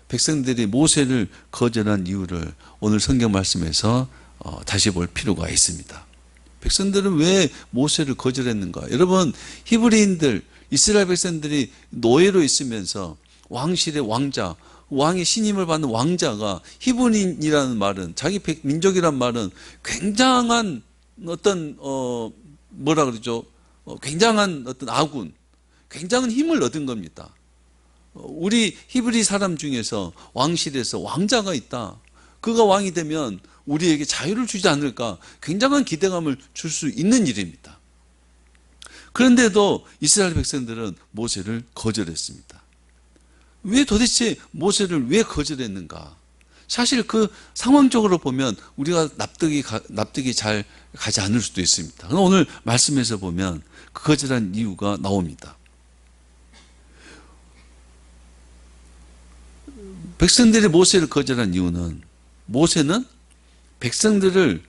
백성들이 모세를 거절한 이유를 오늘 성경 말씀에서 다시 볼 필요가 있습니다. 백성들은 왜 모세를 거절했는가? 여러분, 히브리인들, 이스라엘 백성들이 노예로 있으면서 왕실의 왕자, 왕의 신임을 받는 왕자가 히브리인이라는 말은, 자기 민족이란 말은 굉장한 어떤 뭐라 그러죠? 굉장한 어떤 아군, 굉장한 힘을 얻은 겁니다. 우리 히브리 사람 중에서 왕실에서 왕자가 있다, 그가 왕이 되면 우리에게 자유를 주지 않을까, 굉장한 기대감을 줄 수 있는 일입니다. 그런데도 이스라엘 백성들은 모세를 거절했습니다. 왜 도대체 모세를 왜 거절했는가? 사실 그 상황적으로 보면 우리가 납득이 잘 가지 않을 수도 있습니다. 그러나 오늘 말씀에서 보면 그 거절한 이유가 나옵니다. 백성들이 모세를 거절한 이유는, 모세는 백성들을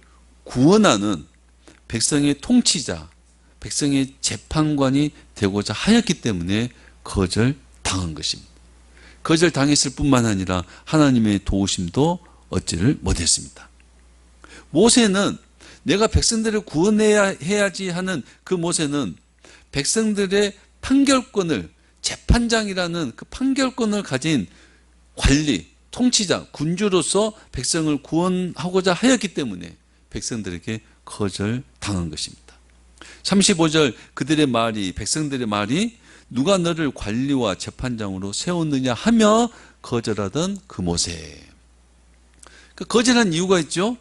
구원하는 백성의 통치자, 백성의 재판관이 되고자 하였기 때문에 거절당한 것입니다. 거절당했을 뿐만 아니라 하나님의 도우심도 얻지를 못했습니다. 모세는 내가 백성들을 구원해야지 하는 그 모세는 백성들의 판결권을, 재판장이라는 그 판결권을 가진 관리, 통치자, 군주로서 백성을 구원하고자 하였기 때문에 백성들에게 거절당한 것입니다. 35절 그들의 말이, 백성들의 말이 누가 너를 관리와 재판장으로 세웠느냐 하며 거절하던 그 모세. 거절한 이유가 있죠.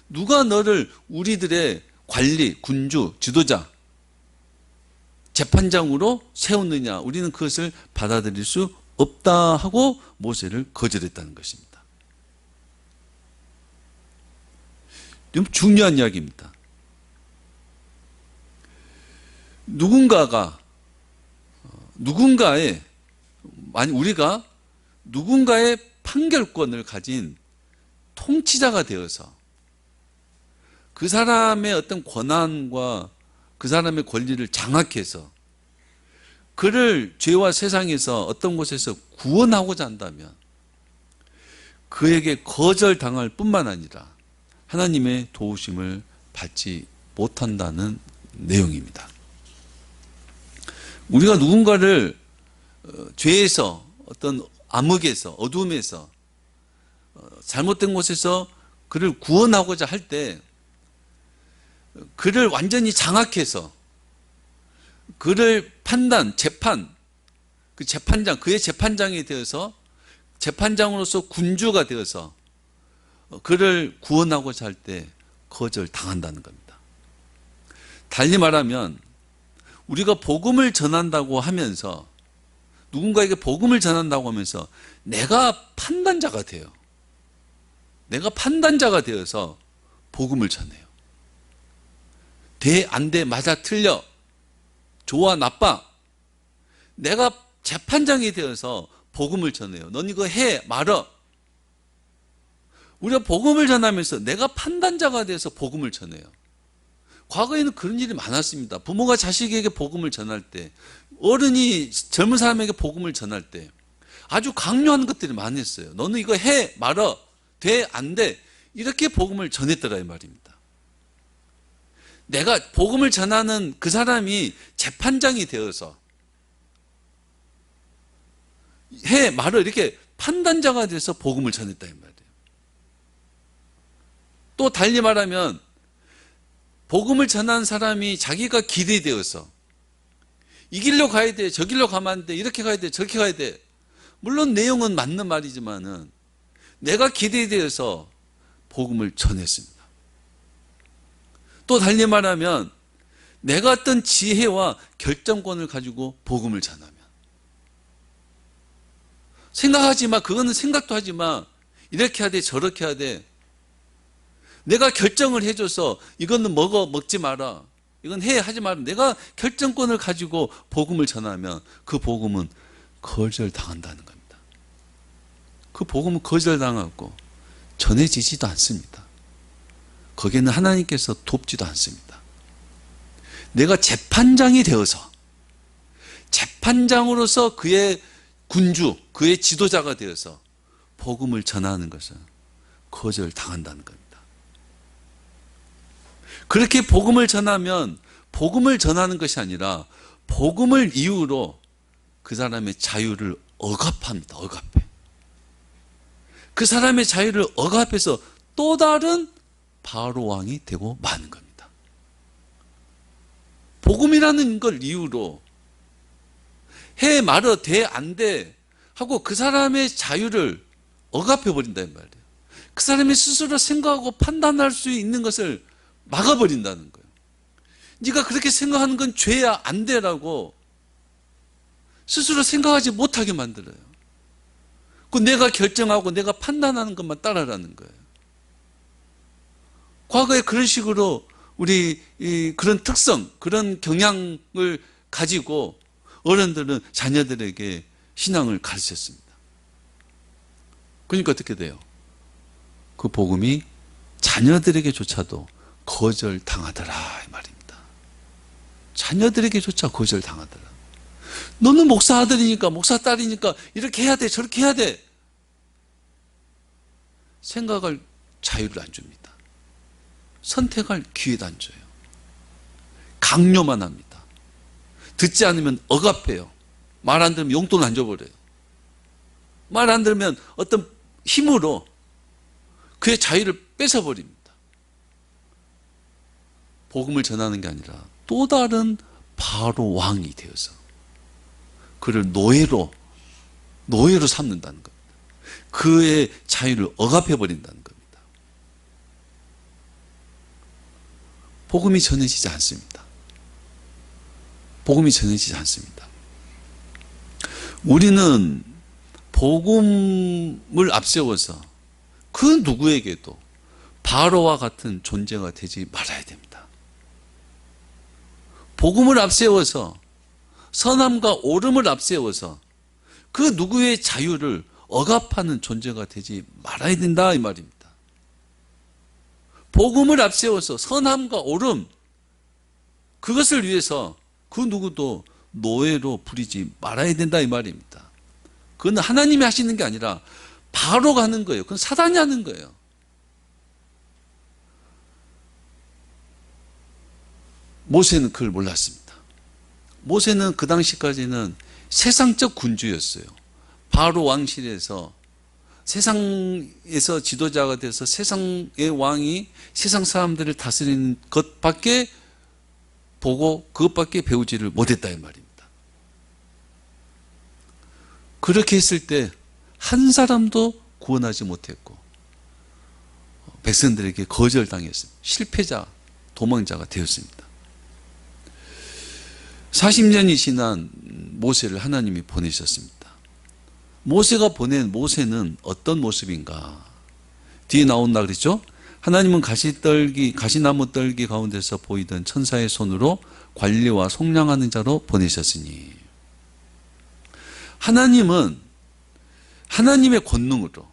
누가 너를 우리들의 관리, 군주, 지도자, 재판장으로 세웠느냐, 우리는 그것을 받아들일 수 없다 하고 모세를 거절했다는 것입니다. 좀 중요한 이야기입니다. 우리가 누군가의 판결권을 가진 통치자가 되어서 그 사람의 어떤 권한과 그 사람의 권리를 장악해서 그를 죄와 세상에서 어떤 곳에서 구원하고자 한다면 그에게 거절당할 뿐만 아니라 하나님의 도우심을 받지 못한다는 내용입니다. 우리가 누군가를 죄에서, 어떤 암흑에서, 어둠에서, 잘못된 곳에서 그를 구원하고자 할 때 그를 완전히 장악해서 그를 그 재판장, 그의 재판장이 되어서 재판장으로서 군주가 되어서 그를 구원하고자 할 때 거절당한다는 겁니다. 달리 말하면 우리가 복음을 전한다고 하면서, 누군가에게 복음을 전한다고 하면서 내가 판단자가 돼요. 내가 판단자가 되어서 복음을 전해요. 돼, 안 돼, 맞아, 틀려, 좋아, 나빠. 내가 재판장이 되어서 복음을 전해요. 넌 이거 해, 말어. 우리가 복음을 전하면서 내가 판단자가 돼서 복음을 전해요. 과거에는 그런 일이 많았습니다. 부모가 자식에게 복음을 전할 때, 어른이 젊은 사람에게 복음을 전할 때 아주 강요하는 것들이 많았어요. 너는 이거 해, 말어, 돼, 안 돼, 이렇게 복음을 전했더라 이 말입니다. 내가 복음을 전하는 그 사람이 재판장이 되어서 해, 말어, 이렇게 판단자가 돼서 복음을 전했다 이 말이에요. 또 달리 말하면 복음을 전한 사람이 자기가 길이 되어서 이 길로 가야 돼, 저 길로 가면 안 돼, 이렇게 가야 돼, 저렇게 가야 돼. 물론 내용은 맞는 말이지만은 내가 길이 되어서 복음을 전했습니다. 또 달리 말하면 내가 어떤 지혜와 결정권을 가지고 복음을 전하면, 생각하지 마, 그거는 생각도 하지 마, 이렇게 해야 돼, 저렇게 해야 돼. 내가 결정을 해줘서 이거는 먹지 마라, 이건 하지 마라. 내가 결정권을 가지고 복음을 전하면 그 복음은 거절당한다는 겁니다. 그 복음은 거절당하고 전해지지도 않습니다. 거기에는 하나님께서 돕지도 않습니다. 내가 재판장이 되어서, 재판장으로서 그의 군주, 그의 지도자가 되어서 복음을 전하는 것은 거절당한다는 겁니다. 그렇게 복음을 전하면 복음을 전하는 것이 아니라 복음을 이유로 그 사람의 자유를 억압합니다. 억압해. 그 사람의 자유를 억압해서 또 다른 바로 왕이 되고 마는 겁니다. 복음이라는 걸 이유로 해 말어 돼 안 돼 하고 그 사람의 자유를 억압해 버린다는 말이에요. 그 사람이 스스로 생각하고 판단할 수 있는 것을 막아버린다는 거예요. 네가 그렇게 생각하는 건 죄야, 안 돼라고 스스로 생각하지 못하게 만들어요. 그 내가 결정하고 내가 판단하는 것만 따라라는 거예요. 과거에 그런 식으로 우리 그런 특성, 그런 경향을 가지고 어른들은 자녀들에게 신앙을 가르쳤습니다. 그러니까 어떻게 돼요? 그 복음이 자녀들에게조차도 거절당하더라 이 말입니다. 자녀들에게조차 거절당하더라. 너는 목사 아들이니까 목사 딸이니까 이렇게 해야 돼 저렇게 해야 돼 생각할 자유를 안 줍니다. 선택할 기회도 안 줘요. 강요만 합니다. 듣지 않으면 억압해요. 말 안 들으면 용돈 안 줘버려요. 말 안 들으면 어떤 힘으로 그의 자유를 뺏어버립니다. 복음을 전하는 게 아니라 또 다른 바로 왕이 되어서 그를 노예로 삼는다는 겁니다. 그의 자유를 억압해버린다는 겁니다. 복음이 전해지지 않습니다. 복음이 전해지지 않습니다. 우리는 복음을 앞세워서 그 누구에게도 바로와 같은 존재가 되지 말아야 됩니다. 복음을 앞세워서 선함과 옳음을 앞세워서 그 누구의 자유를 억압하는 존재가 되지 말아야 된다 이 말입니다. 복음을 앞세워서 선함과 옳음 그것을 위해서 그 누구도 노예로 부리지 말아야 된다 이 말입니다. 그건 하나님이 하시는 게 아니라 바로가 하는 거예요. 그건 사단이 하는 거예요. 모세는 그걸 몰랐습니다. 모세는 그 당시까지는 세상적 군주였어요. 바로 왕실에서 세상에서 지도자가 돼서 세상의 왕이 세상 사람들을 다스리는 것밖에 보고 그것밖에 배우지를 못했다 이 말입니다. 그렇게 했을 때 한 사람도 구원하지 못했고 백성들에게 거절당했습니다. 실패자, 도망자가 되었습니다. 40년이 지난 모세를 하나님이 보내셨습니다. 모세가 보낸 모세는 어떤 모습인가? 뒤에 나온다 그랬죠? 하나님은 가시나무 떨기 가운데서 보이던 천사의 손으로 관리와 속량하는 자로 보내셨으니 하나님은 하나님의 권능으로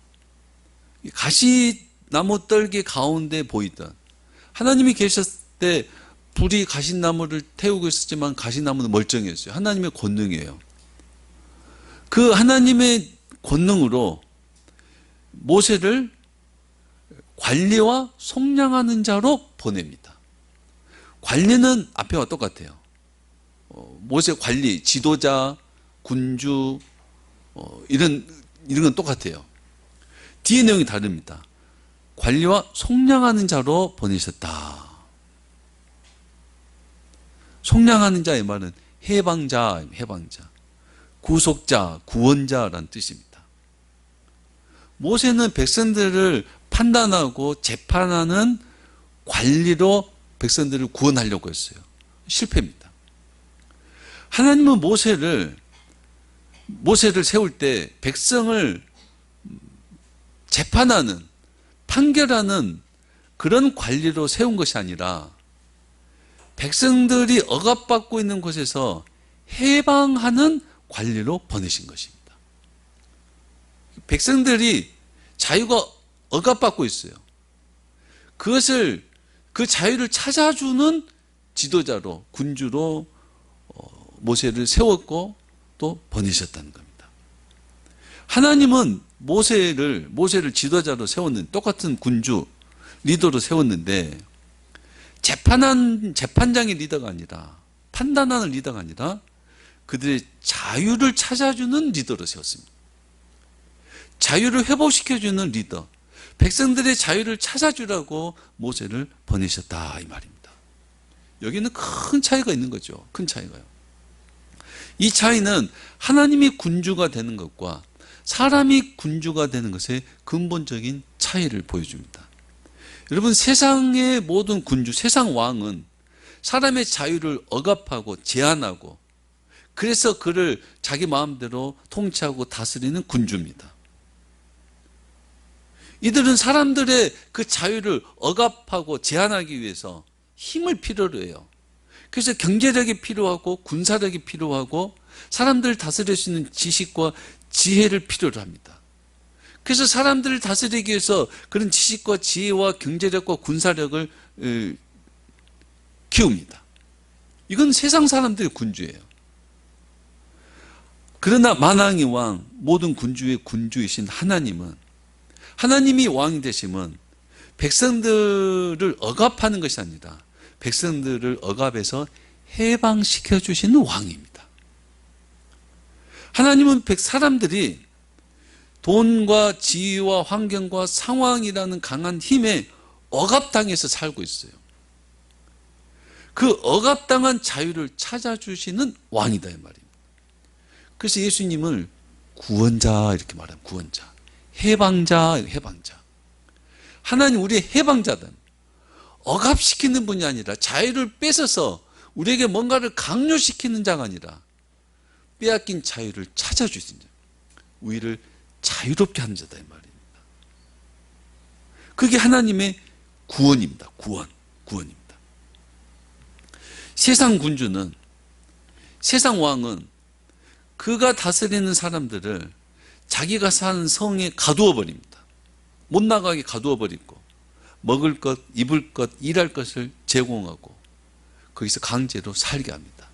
가시나무 떨기 가운데 보이던 하나님이 계셨을 때 불이 가시나무를 태우고 있었지만 가시나무는 멀쩡했어요. 하나님의 권능이에요. 그 하나님의 권능으로 모세를 관리와 속량하는 자로 보냅니다. 관리는 앞에와 똑같아요. 모세 관리, 지도자, 군주 이런 건 똑같아요. 뒤에 내용이 다릅니다. 관리와 속량하는 자로 보내셨다. 속량하는 자의 말은 해방자, 구속자, 구원자라는 뜻입니다. 모세는 백성들을 판단하고 재판하는 관리로 백성들을 구원하려고 했어요. 실패입니다. 하나님은 모세를 세울 때 백성을 재판하는, 판결하는 그런 관리로 세운 것이 아니라 백성들이 억압받고 있는 곳에서 해방하는 관리로 보내신 것입니다. 백성들이 자유가 억압받고 있어요. 그 자유를 찾아주는 지도자로, 군주로 모세를 세웠고 또 보내셨다는 겁니다. 하나님은 모세를 지도자로 세웠는데, 똑같은 군주 리더로 세웠는데, 재판장의 리더가 아니라, 판단하는 리더가 아니라 그들의 자유를 찾아주는 리더로 세웠습니다. 자유를 회복시켜주는 리더, 백성들의 자유를 찾아주라고 모세를 보내셨다 이 말입니다. 여기는 큰 차이가 있는 거죠. 큰 차이가요. 이 차이는 하나님이 군주가 되는 것과 사람이 군주가 되는 것의 근본적인 차이를 보여줍니다. 여러분, 세상의 모든 군주, 세상 왕은 사람의 자유를 억압하고 제한하고, 그래서 그를 자기 마음대로 통치하고 다스리는 군주입니다. 이들은 사람들의 그 자유를 억압하고 제한하기 위해서 힘을 필요로 해요. 그래서 경제력이 필요하고 군사력이 필요하고 사람들을 다스릴 수 있는 지식과 지혜를 필요로 합니다. 그래서 사람들을 다스리기 위해서 그런 지식과 지혜와 경제력과 군사력을 키웁니다. 이건 세상 사람들의 군주예요. 그러나 만왕의 왕, 모든 군주의 군주이신 하나님이 왕이 되심은 백성들을 억압하는 것이 아니라 백성들을 억압해서 해방시켜 주시는 왕입니다. 하나님은 사람들이 돈과 지위와 환경과 상황이라는 강한 힘에 억압당해서 살고 있어요. 그 억압당한 자유를 찾아주시는 왕이다 이 말입니다. 그래서 예수님을 구원자 이렇게 말합니다. 구원자, 해방자. 하나님 우리의 해방자다. 억압시키는 분이 아니라 자유를 뺏어서 우리에게 뭔가를 강요시키는 자가 아니라 빼앗긴 자유를 찾아주신 자, 우리를 자유롭게 하는 자다 이 말입니다. 그게 하나님의 구원입니다. 구원입니다. 세상 군주는, 세상 왕은 그가 다스리는 사람들을 자기가 사는 성에 가두어 버립니다. 못 나가게 가두어 버리고 먹을 것, 입을 것, 일할 것을 제공하고 거기서 강제로 살게 합니다.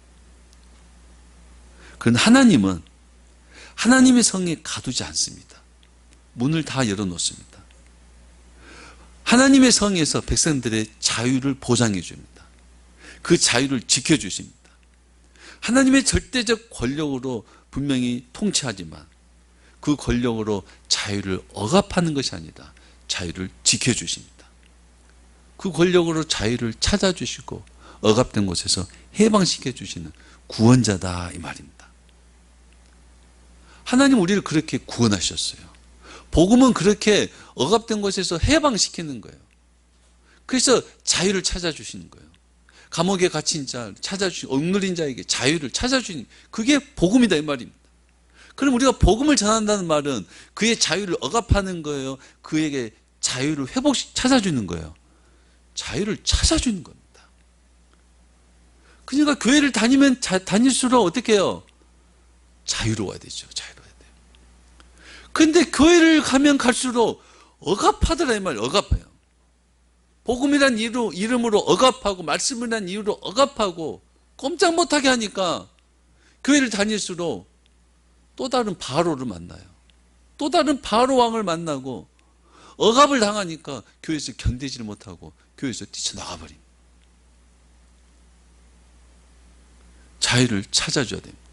그런데 하나님은 하나님의 성에 가두지 않습니다. 문을 다 열어놓습니다. 하나님의 성에서 백성들의 자유를 보장해 줍니다. 그 자유를 지켜주십니다. 하나님의 절대적 권력으로 분명히 통치하지만 그 권력으로 자유를 억압하는 것이 아니라 자유를 지켜주십니다. 그 권력으로 자유를 찾아주시고 억압된 곳에서 해방시켜 주시는 구원자다 이 말입니다. 하나님 우리를 그렇게 구원하셨어요. 복음은 그렇게 억압된 곳에서 해방시키는 거예요. 그래서 자유를 찾아주시는 거예요. 감옥에 갇힌 자 찾아주시고 억눌린 자에게 자유를 찾아주시는, 그게 복음이다 이 말입니다. 그럼 우리가 복음을 전한다는 말은 그의 자유를 억압하는 거예요? 그에게 자유를 찾아주는 거예요? 자유를 찾아주는 겁니다. 그러니까 교회를 다닐수록 어떻게 해요? 자유로워야 되죠. 자유로워야 돼요. 그런데 교회를 가면 갈수록 억압하더라 이 말이에요. 억압해요. 복음이란 이름으로 억압하고 말씀이란 이유로 억압하고 꼼짝 못하게 하니까 교회를 다닐수록 또 다른 바로를 만나요. 또 다른 바로 왕을 만나고 억압을 당하니까 교회에서 견디지를 못하고 교회에서 뛰쳐나가 버립니다. 자유를 찾아줘야 됩니다.